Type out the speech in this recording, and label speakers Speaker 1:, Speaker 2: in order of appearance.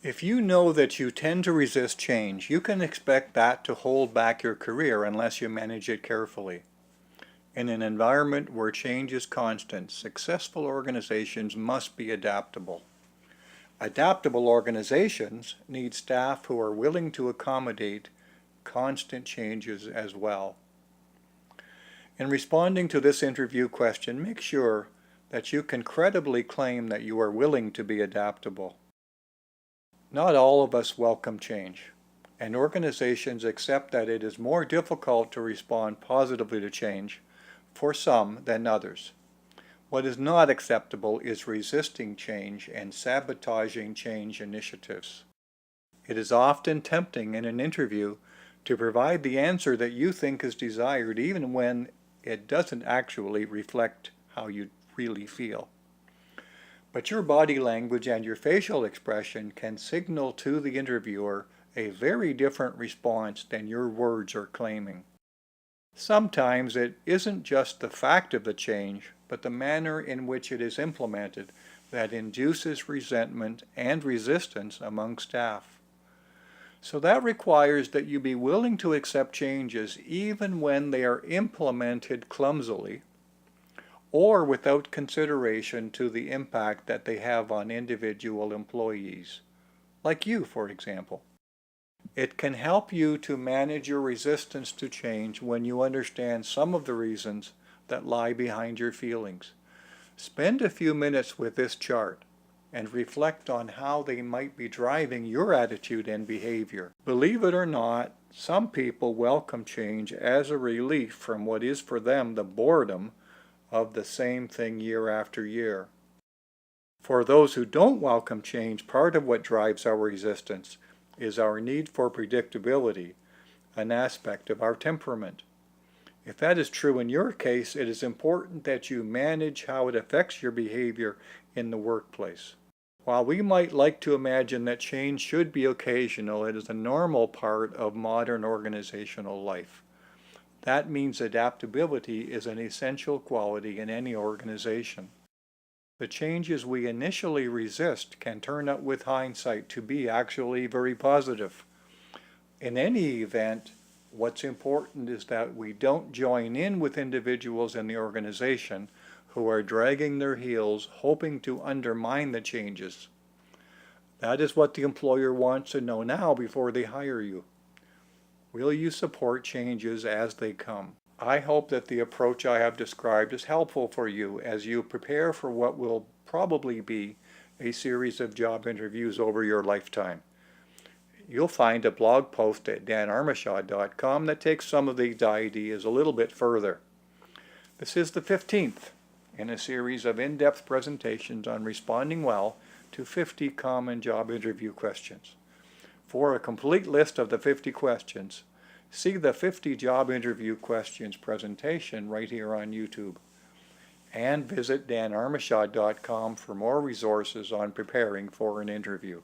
Speaker 1: If you know that you tend to resist change, you can expect that to hold back your career unless you manage it carefully. In an environment where change is constant, successful organizations must be adaptable. Adaptable organizations need staff who are willing to accommodate constant changes as well. In responding to this interview question, make sure that you can credibly claim that you are willing to be adaptable. Not all of us welcome change, and organizations accept that it is more difficult to respond positively to change for some than others. What is not acceptable is resisting change and sabotaging change initiatives. It is often tempting in an interview to provide the answer that you think is desired even when it doesn't actually reflect how you really feel. But your body language and your facial expression can signal to the interviewer a very different response than your words are claiming. Sometimes it isn't just the fact of the change, but the manner in which it is implemented that induces resentment and resistance among staff. So that requires that you be willing to accept changes even when they are implemented clumsily or without consideration to the impact that they have on individual employees, like you, for example. It can help you to manage your resistance to change when you understand some of the reasons that lie behind your feelings. Spend a few minutes with this chart and reflect on how they might be driving your attitude and behavior. Believe it or not, some people welcome change as a relief from what is for them the boredom of the same thing year after year. For those who don't welcome change, part of what drives our resistance is our need for predictability, an aspect of our temperament. If that is true in your case, it is important that you manage how it affects your behavior in the workplace. While we might like to imagine that change should be occasional, it is a normal part of modern organizational life. That means adaptability is an essential quality in any organization. The changes we initially resist can turn out with hindsight to be actually very positive. In any event, what's important is that we don't join in with individuals in the organization who are dragging their heels, hoping to undermine the changes. That is what the employer wants to know now before they hire you. Will you support changes as they come? I hope that the approach I have described is helpful for you as you prepare for what will probably be a series of job interviews over your lifetime. You'll find a blog post at danarmishaw.com that takes some of these ideas a little bit further. This is the 15th in a series of in-depth presentations on responding well to 50 common job interview questions. For a complete list of the 50 questions, see the 50 job interview questions presentation right here on YouTube. And visit danarmishaw.com for more resources on preparing for an interview.